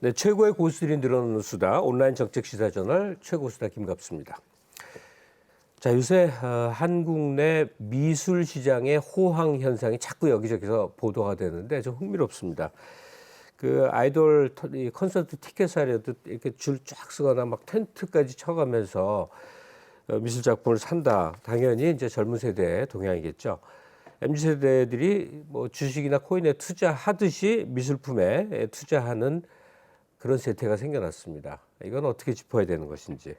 네, 최고의 고수들이 늘어나는 수다 온라인 정책 시사 저널 최고수다 김갑수입니다. 자, 요새 한국 내 미술 시장의 호황 현상이 자꾸 여기저기서 보도가 되는데 좀 흥미롭습니다. 그 아이돌 콘서트 티켓 사려도 이렇게 줄 쫙 쓰거나 막 텐트까지 쳐가면서 미술 작품을 산다. 당연히 이제 젊은 세대의 동향이겠죠. MZ 세대들이 뭐 주식이나 코인에 투자하듯이 미술품에 투자하는 그런 세태가 생겨났습니다. 이건 어떻게 짚어야 되는 것인지.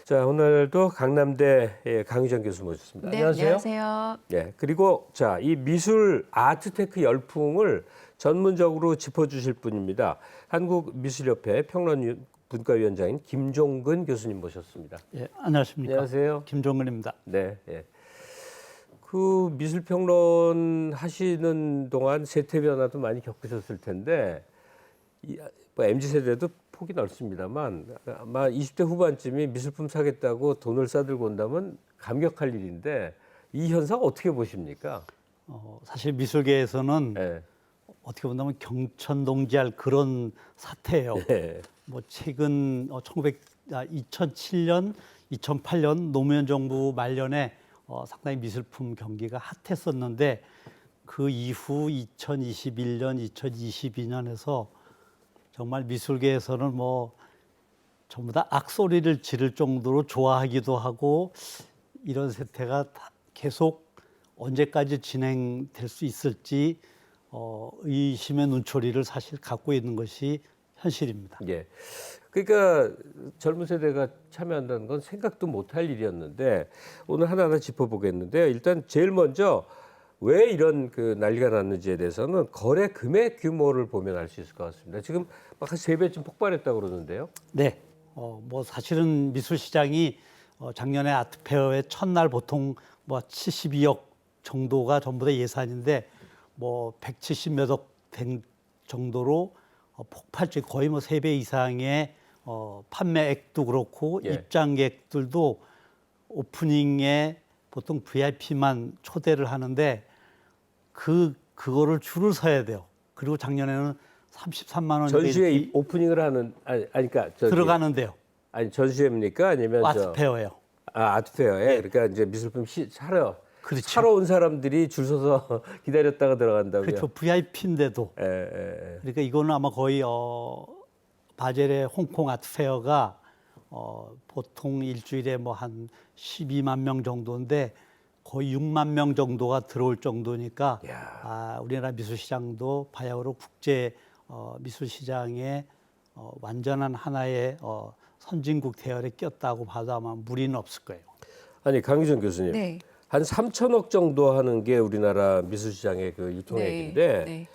자, 오늘도 강남대 강유정 교수 모셨습니다. 네, 안녕하세요. 안녕하세요. 네, 그리고 자, 이 미술 아트테크 열풍을 전문적으로 짚어주실 분입니다. 한국미술협회 평론분과위원장인 김종근 교수님 모셨습니다. 예, 안녕하십니까. 안녕하세요. 김종근입니다. 네, 예. 그 미술평론 하시는 동안 세태 변화도 많이 겪으셨을 텐데, 뭐 MZ 세대도 폭이 넓습니다만 아마 20대 후반쯤이 미술품 사겠다고 돈을 싸들고 온다면 감격할 일인데 이 현상 어떻게 보십니까? 사실 미술계에서는 네. 어떻게 본다면 경천동지할 그런 사태예요. 네. 뭐 최근 2007년, 2008년 노무현 정부 말년에 상당히 미술품 경기가 핫했었는데 그 이후 2021년, 2022년에서 정말 미술계에서는 뭐 전부 다 악소리를 지를 정도로 좋아하기도 하고 이런 세태가 계속 언제까지 진행될 수 있을지 의심의 눈초리를 사실 갖고 있는 것이 현실입니다. 예. 그러니까 젊은 세대가 참여한다는 건 생각도 못할 일이었는데 오늘 하나하나 짚어보겠는데요. 일단 제일 먼저 왜 이런 그 난리가 났는지에 대해서는 거래 금액 규모를 보면 알 수 있을 것 같습니다. 지금 막 한 3배쯤 폭발했다고 그러는데요. 네. 뭐 사실은 미술 시장이 작년에 아트페어의 첫날 보통 뭐 72억 정도가 전부 다 예산인데 뭐 170몇억 된 정도로 폭발적 거의 뭐 3배 이상의 판매액도 그렇고 예. 입장객들도 오프닝에 보통 VIP만 초대를 하는데 그거를 줄을 서야 돼요. 그리고 작년에는 33만 원 전시회 오프닝을 하는 그러니까 들어가는데요. 아니 전시회입니까? 아니면 아트페어예요. 아트페어에 네. 그러니까 이제 미술품 사러 그렇죠. 사러 온 사람들이 줄 서서 기다렸다가 들어간다고요. 그렇죠. VIP인데도. 그러니까 이거는 아마 거의 바젤의 홍콩 아트페어가 보통 일주일에 뭐 한 12만 명 정도인데 거의 6만 명 정도가 들어올 정도니까 우리나라 미술시장도 바야흐로 국제 미술시장의 완전한 하나의 선진국 대열에 꼈다고 봐도 아마 무리는 없을 거예요. 아니 강유정 교수님, 네. 한 3천억 정도 하는 게 우리나라 미술시장의 그 유통액인데 네.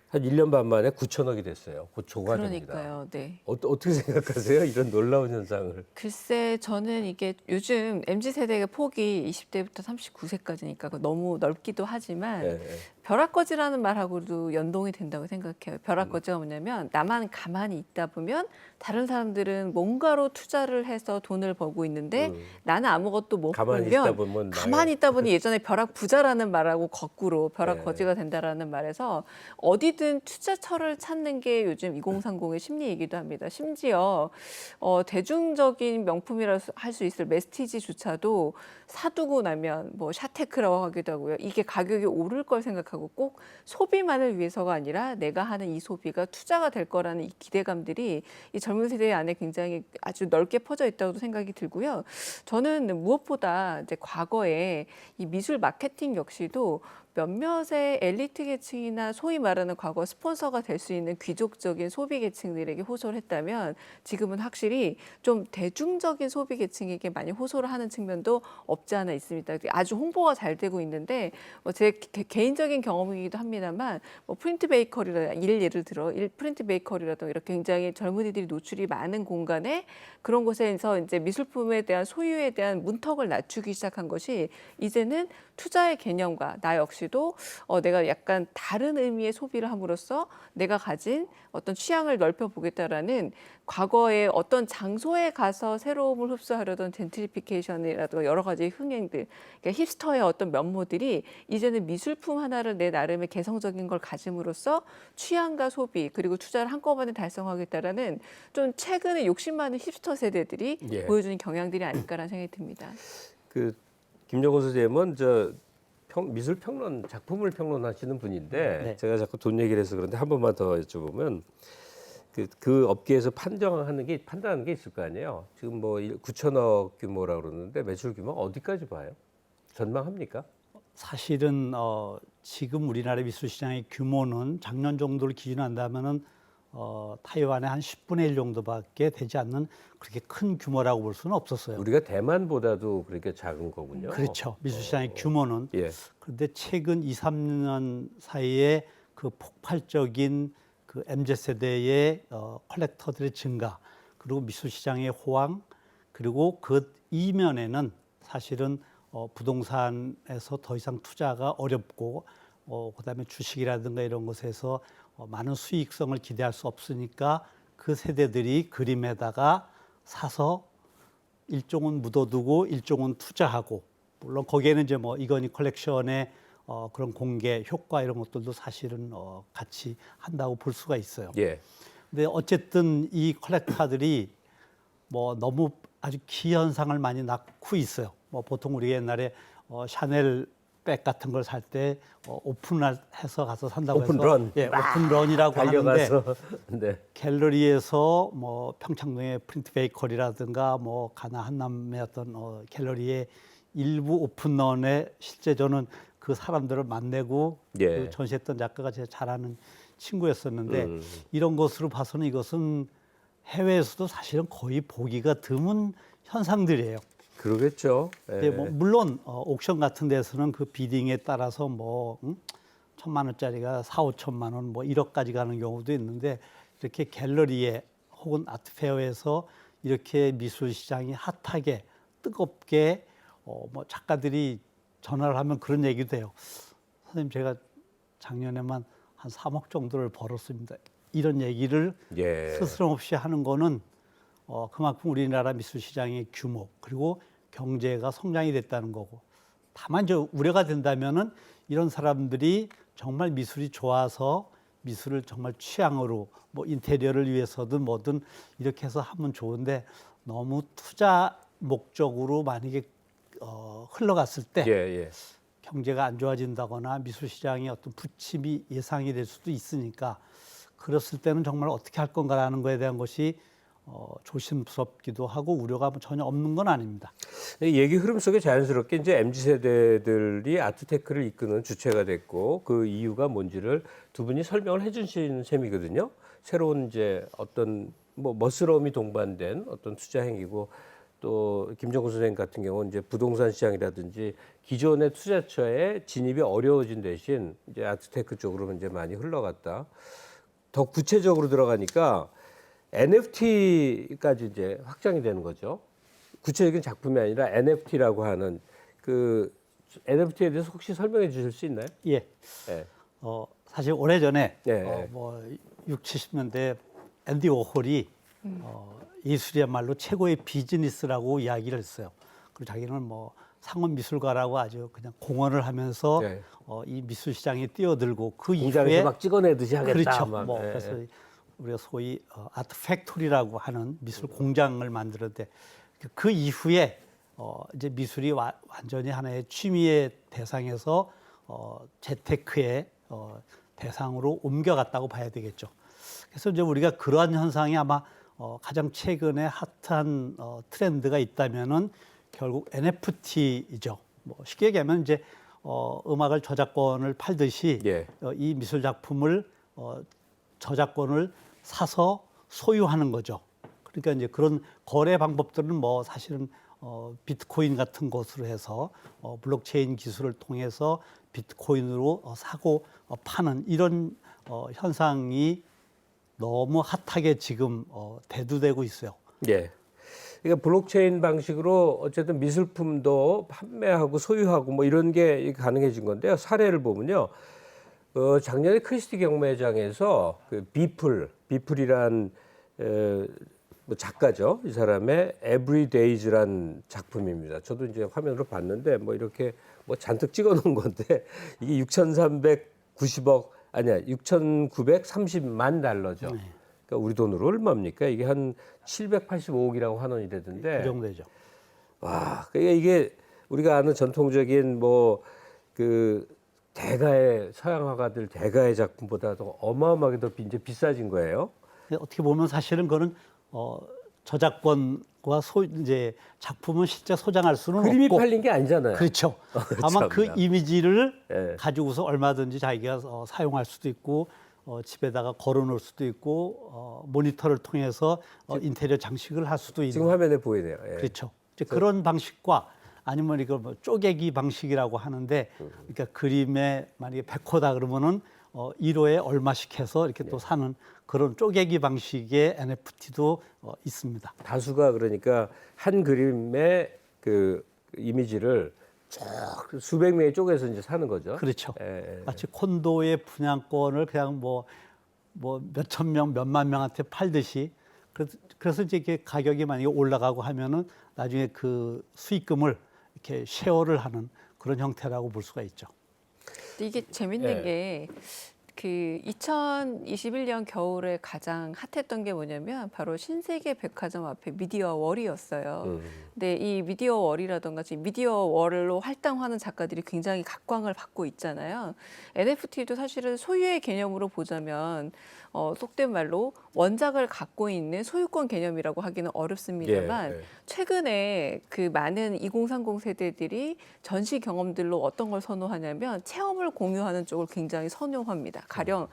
한 1년 반 만에 9천억이 됐어요. 곧 조가 됩니다. 그러니까요. 네. 어떻게 생각하세요? 이런 놀라운 현상을. 글쎄, 저는 이게 요즘 MZ 세대의 폭이 20대부터 39세까지니까 너무 넓기도 하지만 예, 예. 벼락거지라는 말하고도 연동이 된다고 생각해요. 벼락거지가 뭐냐면 나만 가만히 있다 보면 다른 사람들은 뭔가로 투자를 해서 돈을 벌고 있는데 나는 아무것도 못 가만히 보면 있다 보면 가만히 있다 보니 예전에 벼락 부자라는 말하고 거꾸로 벼락 거지가 된다라는 말에서 어디든 투자처를 찾는 게 요즘 2030의 심리이기도 합니다. 심지어 대중적인 명품이라 할 수 있을 메스티지조차도 사두고 나면 뭐 샤테크라고 하기도 하고요. 이게 가격이 오를 걸 생각하고 꼭 소비만을 위해서가 아니라 내가 하는 이 소비가 투자가 될 거라는 이 기대감들이 이 젊은 세대 안에 굉장히 아주 넓게 퍼져 있다고 생각이 들고요. 저는 무엇보다 이제 과거에 이 미술 마케팅 역시도 몇몇의 엘리트 계층이나 소위 말하는 과거 스폰서가 될 수 있는 귀족적인 소비 계층들에게 호소를 했다면 지금은 확실히 좀 대중적인 소비 계층에게 많이 호소를 하는 측면도 없지 않아 있습니다. 아주 홍보가 잘 되고 있는데 제 개인적인 경험이기도 합니다만 뭐 프린트 베이커리라 예를 들어 프린트 베이커리라도 이렇게 굉장히 젊은이들이 노출이 많은 공간에 그런 곳에서 이제 미술품에 대한 소유에 대한 문턱을 낮추기 시작한 것이 이제는 투자의 개념과 나 역시도 내가 약간 다른 의미의 소비를 함으로써 내가 가진 어떤 취향을 넓혀보겠다라는 과거에 어떤 장소에 가서 새로움을 흡수하려던 젠트리피케이션이라든가 여러 가지 흥행들, 그러니까 힙스터의 어떤 면모들이 이제는 미술품 하나를 내 나름의 개성적인 걸 가짐으로써 취향과 소비 그리고 투자를 한꺼번에 달성하겠다라는 좀 최근에 욕심 많은 힙스터 세대들이 예. 보여주는 경향들이 아닐까라는 생각이 듭니다. 그 김정은 선생님은 저 미술 평론 작품을 평론하시는 분인데 네. 제가 자꾸 돈 얘기를 해서 그런데 한 번만 더 여쭤보면 그 업계에서 판단하는 게 있을 거 아니에요. 지금 뭐 9천억 규모라 그러는데 매출 규모 어디까지 봐요? 전망합니까? 사실은 지금 우리나라 미술 시장의 규모는 작년 정도를 기준한다면은 타이완의 한 10분의 1 정도밖에 되지 않는 그렇게 큰 규모라고 볼 수는 없었어요. 우리가 대만보다도 그렇게 작은 거군요. 그렇죠. 미술 시장의 규모는. 예. 그런데 최근 2, 3년 사이에 그 폭발적인 그 MZ 세대의 컬렉터들의 증가, 그리고 미술 시장의 호황, 그리고 그 이면에는 사실은 부동산에서 더 이상 투자가 어렵고 그다음에 주식이라든가 이런 것에서 많은 수익성을 기대할 수 없으니까 그 세대들이 그림에다가 사서 일종은 묻어두고 일종은 투자하고, 물론 거기에는 이제 뭐 이건희 컬렉션의 그런 공개 효과 이런 것들도 사실은 같이 한다고 볼 수가 있어요. 예. 근데 어쨌든 이 컬렉터들이 뭐 너무 아주 기현상을 많이 낳고 있어요. 뭐 보통 우리 옛날에 샤넬 백 같은 걸 살 때 오픈해서 가서 산다고 해서 오픈런. 예, 오픈런이라고 하는데 달려가서 네. 갤러리에서 뭐 평창동의 프린트 베이커리라든가 뭐 가나 한남의 어떤 갤러리의 일부 오픈런에 실제 저는 그 사람들을 만나고 예. 그 전시했던 작가가 제가 잘 아는 친구였었는데 이런 것으로 봐서는 이것은 해외에서도 사실은 거의 보기가 드문 현상들이에요. 그러겠죠. 예. 네, 뭐 물론 옥션 같은 데서는 그 비딩에 따라서 뭐 1,000만 원짜리가 4, 5천만 원, 뭐 1억까지 가는 경우도 있는데, 이렇게 갤러리에 혹은 아트페어에서 이렇게 미술 시장이 핫하게 뜨겁게 뭐 작가들이 전화를 하면 그런 얘기도 해요. 선생님, 제가 작년에만 한 3억 정도를 벌었습니다. 이런 얘기를 예. 스스럼없이 하는 거는 그만큼 우리나라 미술 시장의 규모 그리고 경제가 성장이 됐다는 거고, 다만 저 우려가 된다면은 이런 사람들이 정말 미술이 좋아서 미술을 정말 취향으로 뭐 인테리어를 위해서든 뭐든 이렇게 해서 하면 좋은데, 너무 투자 목적으로 만약에 흘러갔을 때 예, 예. 경제가 안 좋아진다거나 미술 시장의 어떤 부침이 예상이 될 수도 있으니까, 그랬을 때는 정말 어떻게 할 건가라는 거에 대한 것이 조심스럽기도 하고 우려가 전혀 없는 건 아닙니다. 얘기 흐름 속에 자연스럽게 이제 MZ 세대들이 아트테크를 이끄는 주체가 됐고, 그 이유가 뭔지를 두 분이 설명을 해주시는 셈이거든요. 새로운 이제 어떤 뭐 멋스러움이 동반된 어떤 투자 행위고, 또 김정근 선생님 같은 경우는 이제 부동산 시장이라든지 기존의 투자처에 진입이 어려워진 대신 이제 아트테크 쪽으로 이제 많이 흘러갔다. 더 구체적으로 들어가니까 NFT까지 이제 확장이 되는 거죠. 구체적인 작품이 아니라 NFT라고 하는 그 NFT에 대해서 혹시 설명해 주실 수 있나요? 예. 네. 사실 오래전에 네. 뭐 60, 70년대 앤디 워홀이 예술이야말로 최고의 비즈니스라고 이야기를 했어요. 그리고 자기는 뭐 상업 미술가라고 아주 그냥 공헌을 하면서 네. 이 미술 시장에 뛰어들고 그 공장에서 이후에 막 찍어내듯이 하겠다. 그렇죠. 막. 뭐 예, 그래서 예. 우리가 소위 아트 팩토리라고 하는 미술 공장을 만들었는데, 그 이후에 이제 미술이 완전히 하나의 취미의 대상에서 재테크의 대상으로 옮겨갔다고 봐야 되겠죠. 그래서 이제 우리가 그러한 현상이 아마 가장 최근에 핫한 트렌드가 있다면은 결국 NFT이죠. 뭐 쉽게 얘기하면 이제 음악을 저작권을 팔듯이 예. 이 미술 작품을 저작권을 사서 소유하는 거죠. 그러니까 이제 그런 거래 방법들은 뭐 사실은 비트코인 같은 것으로 해서 블록체인 기술을 통해서 비트코인으로 사고 파는 이런 현상이 너무 핫하게 지금 대두되고 있어요. 예. 그러니까 블록체인 방식으로 어쨌든 미술품도 판매하고 소유하고 뭐 이런 게 가능해진 건데요. 사례를 보면요. 작년에 크리스티 경매장에서 그 비플이란 뭐 작가죠. 이 사람의 Everydays란 작품입니다. 저도 이제 화면으로 봤는데 뭐 이렇게 뭐 잔뜩 찍어 놓은 건데 이게 6,390억 아니야 6,930만 달러죠. 그러니까 우리 돈으로 얼마입니까? 이게 한 785억이라고 환원이 되던데. 그 정도 되죠. 와, 그러니까 이게 우리가 아는 전통적인 뭐 그 대가의 서양 화가들 대가의 작품보다도 어마어마하게 더 이제 비싸진 거예요. 어떻게 보면 사실은 그거는 저작권과 이제 작품은 실제 소장할 수는 그림이 없고 팔린 게 아니잖아요. 그렇죠. 아마 그 참나. 이미지를 예. 가지고서 얼마든지 자기가 사용할 수도 있고 집에다가 걸어놓을 수도 있고 모니터를 통해서 인테리어 장식을 할 수도 있는. 지금 화면에 보이네요. 예. 그렇죠. 이제 그런 방식과 아니면 이걸 뭐 쪼개기 방식이라고 하는데, 그러니까 그림에 만약에 100호다 그러면은 1호에 얼마씩 해서 이렇게 또 사는 그런 쪼개기 방식의 NFT도 있습니다. 다수가 그러니까 한 그림의 그 이미지를 쭉 수백 명이 쪼개서 이제 사는 거죠. 그렇죠. 예. 마치 콘도의 분양권을 그냥 뭐 몇천 명, 몇만 명한테 팔듯이 그래서 이제 이게 가격이 만약에 올라가고 하면은 나중에 그 수익금을 이렇게 쉐어를 하는 그런 형태라고 볼 수가 있죠. 근데 이게 재밌는 예. 게 그 2021년 겨울에 가장 핫했던 게 뭐냐면 바로 신세계 백화점 앞에 미디어 월이었어요. 근데 이 미디어 월이라던가 지금 미디어 월로 할당하는 작가들이 굉장히 각광을 받고 있잖아요. NFT도 사실은 소유의 개념으로 보자면 속된 말로 원작을 갖고 있는 소유권 개념이라고 하기는 어렵습니다만 예, 예. 최근에 그 많은 2030 세대들이 전시 경험들로 어떤 걸 선호하냐면 체험을 공유하는 쪽을 굉장히 선호합니다. 가령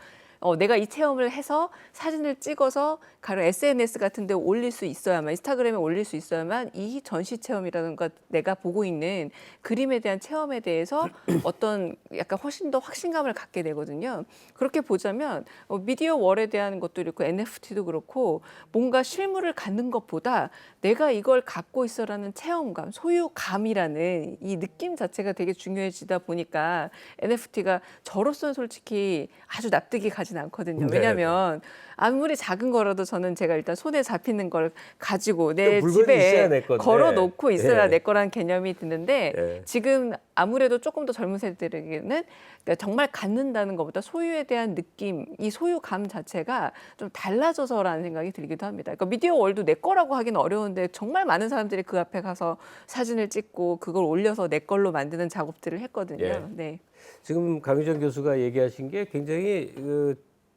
내가 이 체험을 해서 사진을 찍어서 가령 SNS 같은 데 올릴 수 있어야만, 인스타그램에 올릴 수 있어야만 이 전시 체험이라든가 내가 보고 있는 그림에 대한 체험에 대해서 어떤 약간 훨씬 더 확신감을 갖게 되거든요. 그렇게 보자면 미디어 월에 대한 것도 그렇고 NFT도 그렇고 뭔가 실물을 갖는 것보다 내가 이걸 갖고 있어라는 체험감, 소유감이라는 이 느낌 자체가 되게 중요해지다 보니까 NFT가 저로서는 솔직히 아주 납득이 가진 않거든요. 네, 왜냐하면 아무리 작은 거라도 저는 제가 일단 손에 잡히는 걸 가지고 내 물건이 있어야 집에 내 건데. 걸어놓고 있어야 예. 내 거라는 개념이 드는데 예. 지금 아무래도 조금 더 젊은 세대들에게는 그러니까 정말 갖는다는 것보다 소유에 대한 느낌, 이 소유감 자체가 좀 달라져서라는 생각이 들기도 합니다. 그러니까 미디어 월도 내 거라고 하기는 어려운데 정말 많은 사람들이 그 앞에 가서 사진을 찍고 그걸 올려서 내 걸로 만드는 작업들을 했거든요. 예. 네. 지금 강유정 교수가 얘기하신 게 굉장히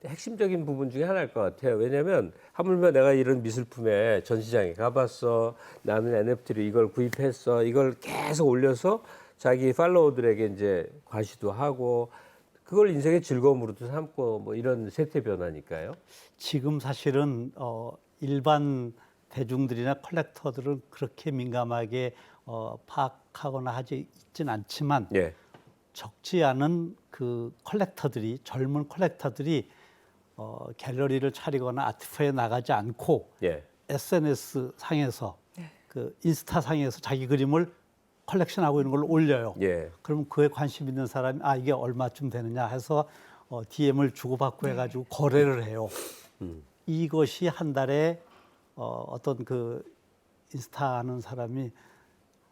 핵심적인 부분 중에 하나일 것 같아요. 왜냐하면 하물며 내가 이런 미술품에 전시장에 가봤어. 나는 NFT로 이걸 구입했어. 이걸 계속 올려서 자기 팔로워들에게 이제 과시도 하고 그걸 인생의 즐거움으로도 삼고 뭐 이런 세태 변화니까요. 지금 사실은 일반 대중들이나 컬렉터들은 그렇게 민감하게 파악하거나 하지 있진 않지만 예. 적지 않은 그 컬렉터들이 젊은 컬렉터들이 갤러리를 차리거나 아트페어에 나가지 않고 예. SNS 상에서 그 인스타 상에서 자기 그림을 컬렉션하고 있는 걸 올려요. 예. 그러면 그에 관심 있는 사람이 이게 얼마쯤 되느냐 해서 DM을 주고받고 해가지고 거래를 해요. 이것이 한 달에 어떤 그 인스타 하는 사람이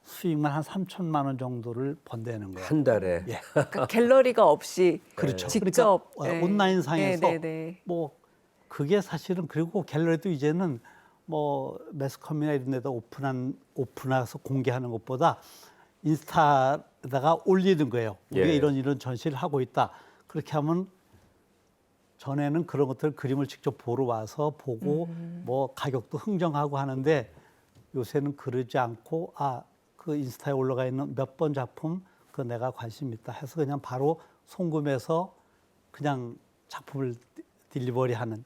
수익만 한 3천만 원 정도를 번다는 거예요. 한 달에. 예. 그러니까 갤러리가 없이 그렇죠. 직접 그러니까 온라인 상에서 뭐 그게 사실은 그리고 갤러리도 이제는 뭐 매스컴이나 이런 데다 오픈해서 공개하는 것보다 인스타에다가 올리는 거예요. 우리가 예. 이런 전시를 하고 있다. 그렇게 하면 전에는 그런 것들 그림을 직접 보러 와서 보고 뭐 가격도 흥정하고 하는데 요새는 그러지 않고 그 인스타에 올라가 있는 몇 번 작품 그 내가 관심 있다 해서 그냥 바로 송금해서 그냥 작품을 딜리버리하는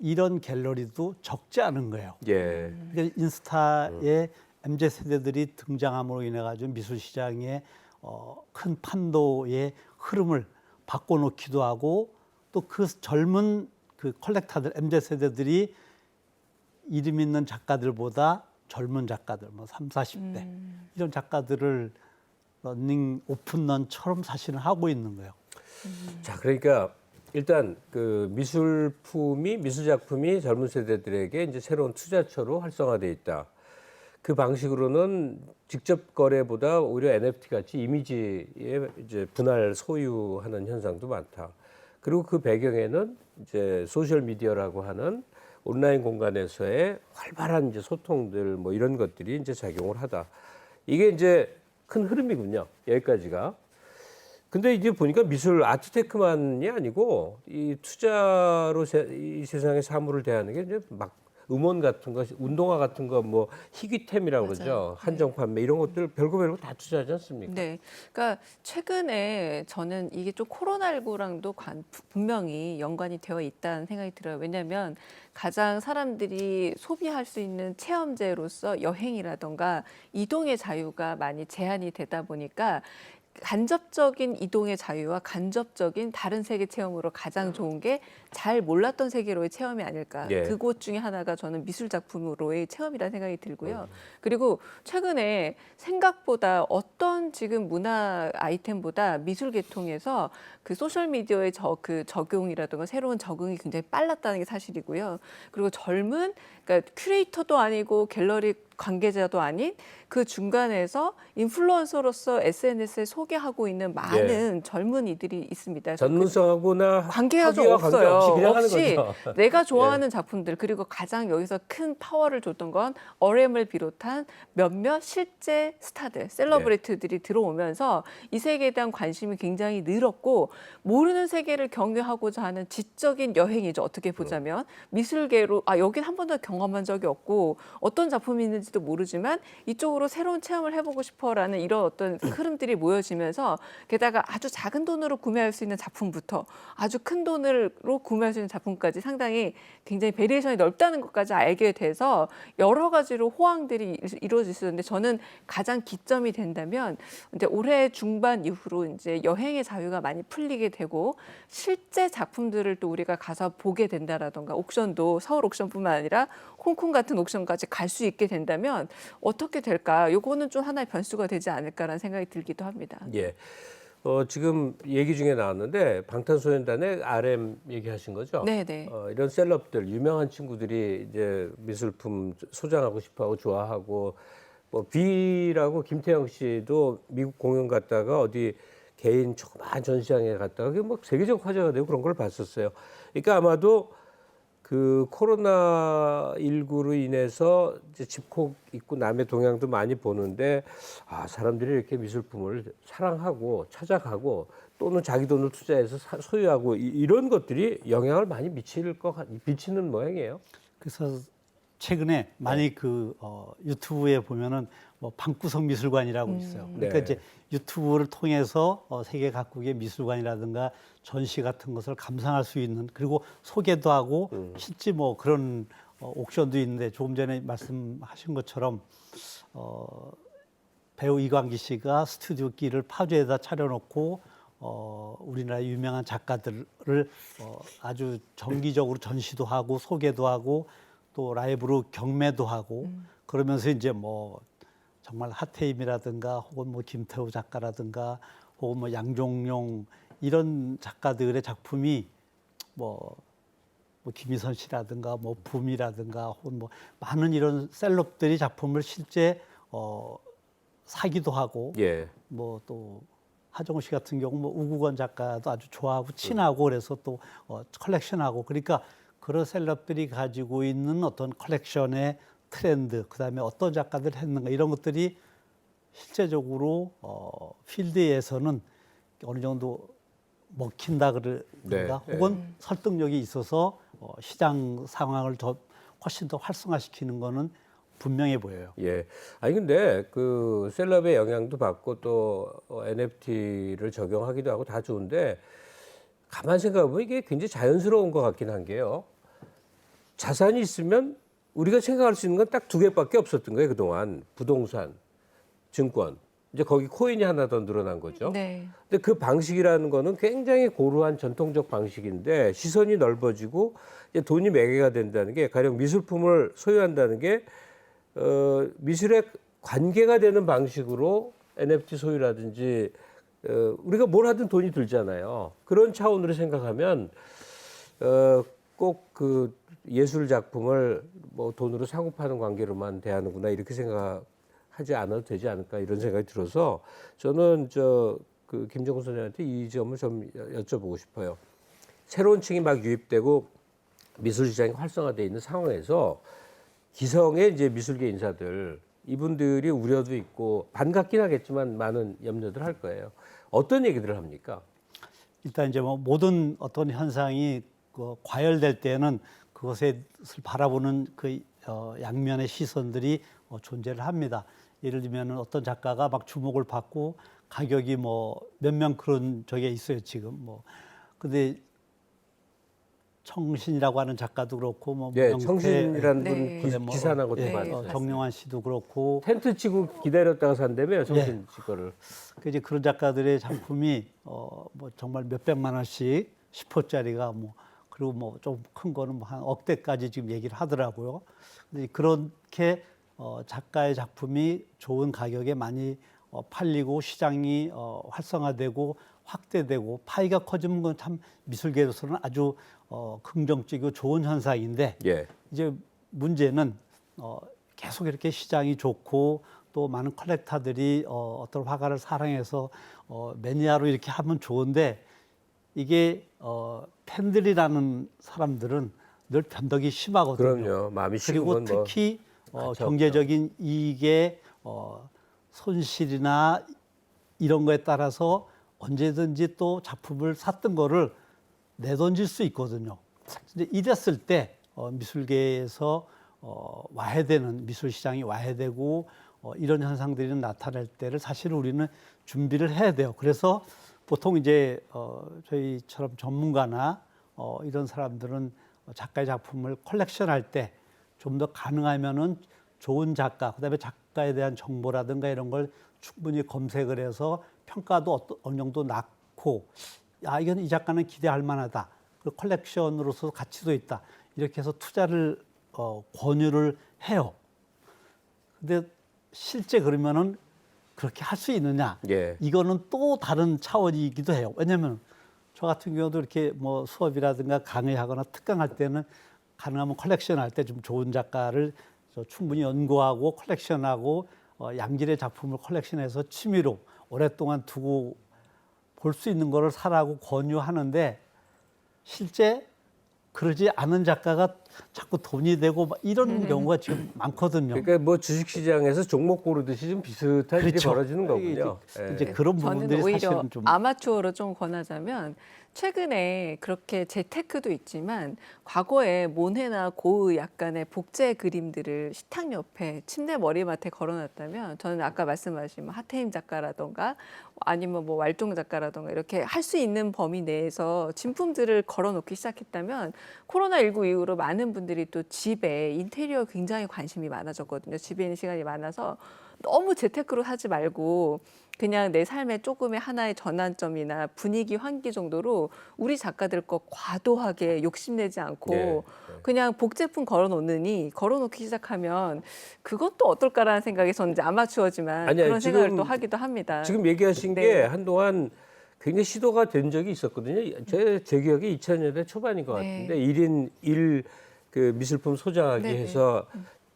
이런 갤러리도 적지 않은 거예요. 예. 그러니까 인스타에 MZ 세대들이 등장함으로 인해 가지고 미술 시장의 큰 판도의 흐름을 바꿔놓기도 하고 또 그 젊은 그 컬렉터들 MZ 세대들이 이름 있는 작가들보다 젊은 작가들, 뭐 30, 40대 이런 작가들을 런닝 오픈런처럼 사실은 하고 있는 거예요. 자, 그러니까 일단 그 미술 작품이 젊은 세대들에게 이제 새로운 투자처로 활성화돼 있다. 그 방식으로는 직접 거래보다 오히려 NFT 같이 이미지에 이제 분할 소유하는 현상도 많다. 그리고 그 배경에는 이제 소셜 미디어라고 하는 온라인 공간에서의 활발한 이제 소통들 뭐 이런 것들이 이제 작용을 하다. 이게 이제 큰 흐름이군요. 여기까지가. 근데 이제 보니까 미술 아트테크만이 아니고 이 투자로 이 세상의 사물을 대하는 게 이제 막 음원 같은 거, 운동화 같은 거, 뭐 희귀템이라고 맞아요. 그러죠. 한정 판매 이런 것들 별거 다 투자하지 않습니까? 네. 그러니까 최근에 저는 이게 좀 코로나19랑도 분명히 연관이 되어 있다는 생각이 들어요. 왜냐하면 가장 사람들이 소비할 수 있는 체험재로서 여행이라던가 이동의 자유가 많이 제한이 되다 보니까 간접적인 이동의 자유와 간접적인 다른 세계 체험으로 가장 좋은 게 잘 몰랐던 세계로의 체험이 아닐까. 예. 그곳 중에 하나가 저는 미술 작품으로의 체험이라는 생각이 들고요. 그리고 최근에 생각보다 어떤 지금 문화 아이템보다 미술 계통에서 그 소셜 미디어의 그 적용이라든가 새로운 적응이 굉장히 빨랐다는 게 사실이고요. 그리고 젊은 그러니까 큐레이터도 아니고 갤러리 관계자도 아닌 그 중간에서 인플루언서로서 SNS에 소개하고 있는 많은 젊은이들이 있습니다. 전문성하고나 관계가 좀 학위와 없어요. 관계없이 그냥 없이 하는 거죠. 내가 좋아하는 작품들 그리고 가장 여기서 큰 파워를 줬던 건 RM을 비롯한 몇몇 실제 스타들, 셀러브리티들이 들어오면서 이 세계에 대한 관심이 굉장히 늘었고 모르는 세계를 경유하고자 하는 지적인 여행이죠. 어떻게 보자면 미술계로 여긴 한 번도 경험한 적이 없고 어떤 작품이 있는지도 모르지만 이쪽으로 새로운 체험을 해보고 싶어라는 이런 어떤 흐름들이 모여지면서 게다가 아주 작은 돈으로 구매할 수 있는 작품부터 아주 큰 돈으로 구매할 수 있는 작품까지 상당히 굉장히 베리에이션이 넓다는 것까지 알게 돼서 여러 가지로 호황들이 이루어질 수 있는데 저는 가장 기점이 된다면 이제 올해 중반 이후로 이제 여행의 자유가 많이 풀리게 되고 실제 작품들을 또 우리가 가서 보게 된다라던가 옥션도 서울 옥션뿐만 아니라 홍콩 같은 옥션까지 갈 수 있게 된다면 어떻게 될까? 요거는 좀 하나의 변수가 되지 않을까라는 생각이 들기도 합니다. 예. 지금 얘기 중에 나왔는데 방탄소년단의 RM 얘기하신 거죠? 네네. 이런 셀럽들 유명한 친구들이 이제 미술품 소장하고 싶어하고 좋아하고 뭐 B라고 김태형 씨도 미국 공연 갔다가 어디 개인 조그마한 전시장에 갔다가 그게 뭐 세계적 화제가 되고 그런 걸 봤었어요. 그러니까 아마도 그 코로나19로 인해서 이제 집콕 있고 남의 동향도 많이 보는데 사람들이 이렇게 미술품을 사랑하고 찾아가고 또는 자기 돈을 투자해서 소유하고 이런 것들이 영향을 많이 미치는 모양이에요. 그래서 최근에 많이 유튜브에 보면은 뭐 방구석 미술관이라고 있어요. 그러니까 네. 이제 유튜브를 통해서 세계 각국의 미술관이라든가 전시 같은 것을 감상할 수 있는 그리고 소개도 하고 실제 뭐 그런 옥션도 있는데 조금 전에 말씀하신 것처럼 배우 이광기 씨가 스튜디오 길을 파주에다 차려놓고 우리나라 유명한 작가들을 아주 정기적으로 전시도 하고 소개도 하고 또 라이브로 경매도 하고 그러면서 이제 뭐 정말 하태임이라든가 혹은 뭐 김태우 작가라든가 혹은 뭐 양종룡 이런 작가들의 작품이 뭐 김희선 씨라든가 뭐 붐이라든가 혹은 뭐 많은 이런 셀럽들이 작품을 실제 사기도 하고 예. 뭐 또 하정우 씨 같은 경우 뭐 우국원 작가도 아주 좋아하고 친하고 그래서 또 컬렉션하고 그러니까 그런 셀럽들이 가지고 있는 어떤 컬렉션의 트렌드 그다음에 어떤 작가들 했는가 이런 것들이 실제적으로 필드에서는 어느 정도 먹힌다 그러는가 네, 혹은 설득력이 있어서 시장 상황을 훨씬 더 활성화시키는 거는 분명해 보여요. 예. 아니 근데 그 셀럽의 영향도 받고 또 NFT를 적용하기도 하고 다 좋은데 가만 생각해 보면 이게 굉장히 자연스러운 것 같긴 한 게요. 자산이 있으면 우리가 생각할 수 있는 건 딱 두 개밖에 없었던 거예요 그동안. 부동산, 증권. 이제 거기 코인이 하나 더 늘어난 거죠. 네. 근데 그 방식이라는 거는 굉장히 고루한 전통적 방식인데 시선이 넓어지고 이제 돈이 매개가 된다는 게 가령 미술품을 소유한다는 게 미술의 관계가 되는 방식으로 NFT 소유라든지 우리가 뭘 하든 돈이 들잖아요. 그런 차원으로 생각하면 꼭 그 예술 작품을 뭐 돈으로 사고 파는 관계로만 대하는구나 이렇게 생각하지 않아도 되지 않을까 이런 생각이 들어서 저는 그 김정은 소장한테 이 점을 좀 여쭤보고 싶어요. 새로운 층이 막 유입되고 미술 시장이 활성화되어 있는 상황에서 기성의 이제 미술계 인사들 이분들이 우려도 있고 반갑긴 하겠지만 많은 염려들 할 거예요. 어떤 얘기들을 합니까? 일단 이제 뭐 모든 어떤 현상이 과열될 때는 그것을 바라보는 그 양면의 시선들이 존재를 합니다. 예를 들면 어떤 작가가 막 주목을 받고 가격이 뭐 몇 명 그런 적이 있어요 지금 뭐. 근데 청신이라고 하는 작가도 그렇고 뭐 네, 명태, 청신이라는 네. 분 뭐, 기사 난 것도 네, 봤어요. 정영환 씨도 그렇고 텐트 치고 기다렸다가 산다며요, 청신 씨 거를. 그 이제 그런 작가들의 작품이 뭐 정말 몇백만 원씩 10호짜리가 뭐 그리고 뭐 좀 큰 거는 뭐 한 억대까지 지금 얘기를 하더라고요. 근데 그렇게 작가의 작품이 좋은 가격에 많이 팔리고 시장이 활성화되고 확대되고 파이가 커지는 건 참 미술계로서는 아주 긍정적이고 좋은 현상인데 예. 이제 문제는 계속 이렇게 시장이 좋고 또 많은 컬렉터들이 어떤 화가를 사랑해서 매니아로 이렇게 하면 좋은데 이게 팬들이라는 사람들은 늘 변덕이 심하거든요. 그럼요. 마음이 식은 그리고 건 뭐. 특히 가차 경제적인 이익의 손실이나 이런 거에 따라서 언제든지 또 작품을 샀던 거를 내던질 수 있거든요. 이제 이랬을 때 미술계에서 와해되는 미술 시장이 와해되고 이런 현상들이 나타날 때를 사실 우리는 준비를 해야 돼요. 그래서 보통 이제 저희처럼 전문가나 이런 사람들은 작가의 작품을 컬렉션할 때 좀 더 가능하면은 좋은 작가, 그다음에 작가에 대한 정보라든가 이런 걸 충분히 검색을 해서 평가도 어느 정도 낳고, 야 이건 이 작가는 기대할 만하다. 그리고 컬렉션으로서 가치도 있다. 이렇게 해서 투자를 권유를 해요. 근데 실제 그러면은 그렇게 할 수 있느냐? 예. 이거는 또 다른 차원이기도 해요. 왜냐하면 저 같은 경우도 이렇게 뭐 수업이라든가 강의하거나 특강할 때는 가능하면 컬렉션 할 때 좀 좋은 작가를 충분히 연구하고 컬렉션하고 양질의 작품을 컬렉션해서 취미로 오랫동안 두고 볼 수 있는 거를 사라고 권유하는데 실제 그러지 않은 작가가 자꾸 돈이 되고 막 이런 경우가 지금 많거든요. 그러니까 뭐 주식시장에서 종목 고르듯이 좀 비슷한 일이 그렇죠. 벌어지는 거군요. 이제 예. 그런 저는 부분들이 오히려 사실은 좀 아마추어로 좀 권하자면 최근에 그렇게 재테크도 있지만 과거에 모네나 고흐 약간의 복제 그림들을 식탁 옆에 침대 머리맡에 걸어놨다면 저는 아까 말씀하신 뭐 하태임 작가라던가 아니면 뭐 왈동 작가라던가 이렇게 할 수 있는 범위 내에서 진품들을 걸어놓기 시작했다면 코로나19 이후로 많은 분들이 또 집에 인테리어 굉장히 관심이 많아졌거든요. 집에 있는 시간이 많아서 너무 재테크로 하지 말고 그냥 내 삶의 조금의 하나의 전환점이나 분위기 환기 정도로 우리 작가들 거 과도하게 욕심내지 않고 네. 그냥 복제품 걸어놓기 시작하면 그것도 어떨까라는 생각이 저는 이제 아마추어지만 아니야, 그런 생각을 지금- 또 하기도 합니다. 지금 얘기하신 네. 게 한동안 굉장히 시도가 된 적이 있었거든요. 제 기억에 2000년대 초반인 것 네. 같은데 1인 1 그 미술품 소장하기 네, 네. 해서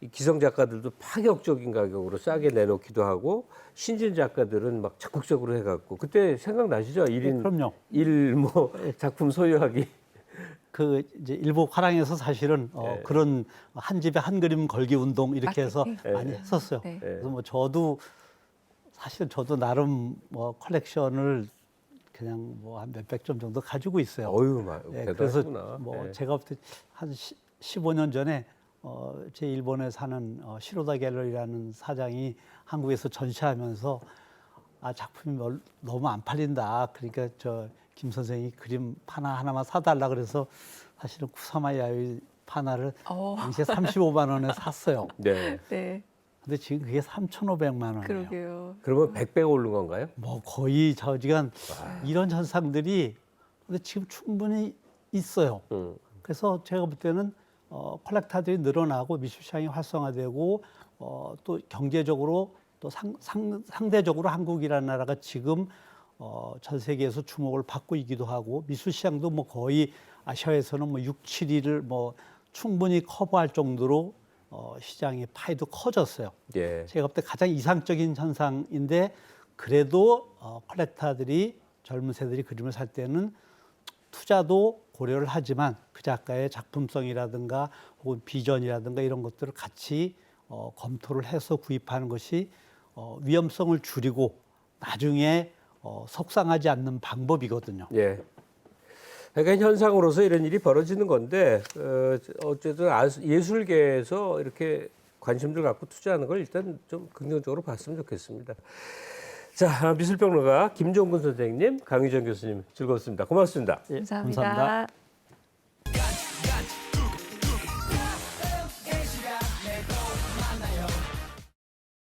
이 기성 작가들도 파격적인 가격으로 싸게 내놓기도 하고 신진 작가들은 막 적극적으로 해갖고 그때 생각나시죠? 1인 그럼요. 1 뭐 작품 소유하기. 그 이제 일부 화랑에서 사실은 그런 한 집에 한 그림 걸기 운동 이렇게 해서 마케팅. 많이 했었어요. 네. 그래서 뭐 저도 사실 저도 나름 뭐 컬렉션을 그냥 뭐 한 몇백 점 정도 가지고 있어요. 어유, 네, 그래서 대단하구나. 뭐 예. 제가 볼 때 한 15년 전에 제 일본에 사는 시로다 갤러리라는 사장이 한국에서 전시하면서 작품이 너무 안 팔린다. 그러니까 저 김 선생이 그림 파나 하나만 사달라 그래서 사실은 쿠사마 야요이 파나를 당시에 35만 원에 샀어요. 네. 네, 근데 지금 그게 3,500만 원이에요. 그러게요. 그러면 100배 오른 건가요? 뭐 거의 저지간 이런 현상들이 근데 지금 충분히 있어요. 그래서 제가 볼 때는 컬렉터들이 늘어나고 미술시장이 활성화되고 또 경제적으로 또 상대적으로 한국이라는 나라가 지금 전 세계에서 주목을 받고 있기도 하고 미술 시장도 뭐 거의 아시아에서는 뭐 6, 7위를 뭐 충분히 커버할 정도로 시장의 파이도 커졌어요. 예. 제가 볼 때 가장 이상적인 현상인데 그래도 컬렉터들이 젊은 세대들이 그림을 살 때는 투자도 고려를 하지만 그 작가의 작품성이라든가 혹은 비전이라든가 이런 것들을 같이 검토를 해서 구입하는 것이 위험성을 줄이고 나중에 속상하지 않는 방법이거든요. 예. 그러니까 현상으로서 이런 일이 벌어지는 건데 어쨌든 예술계에서 이렇게 관심들 갖고 투자하는 걸 일단 좀 긍정적으로 봤으면 좋겠습니다. 자, 미술평론가 김종근 선생님, 강유정 교수님 즐거웠습니다. 고맙습니다. 예, 감사합니다. 감사합니다.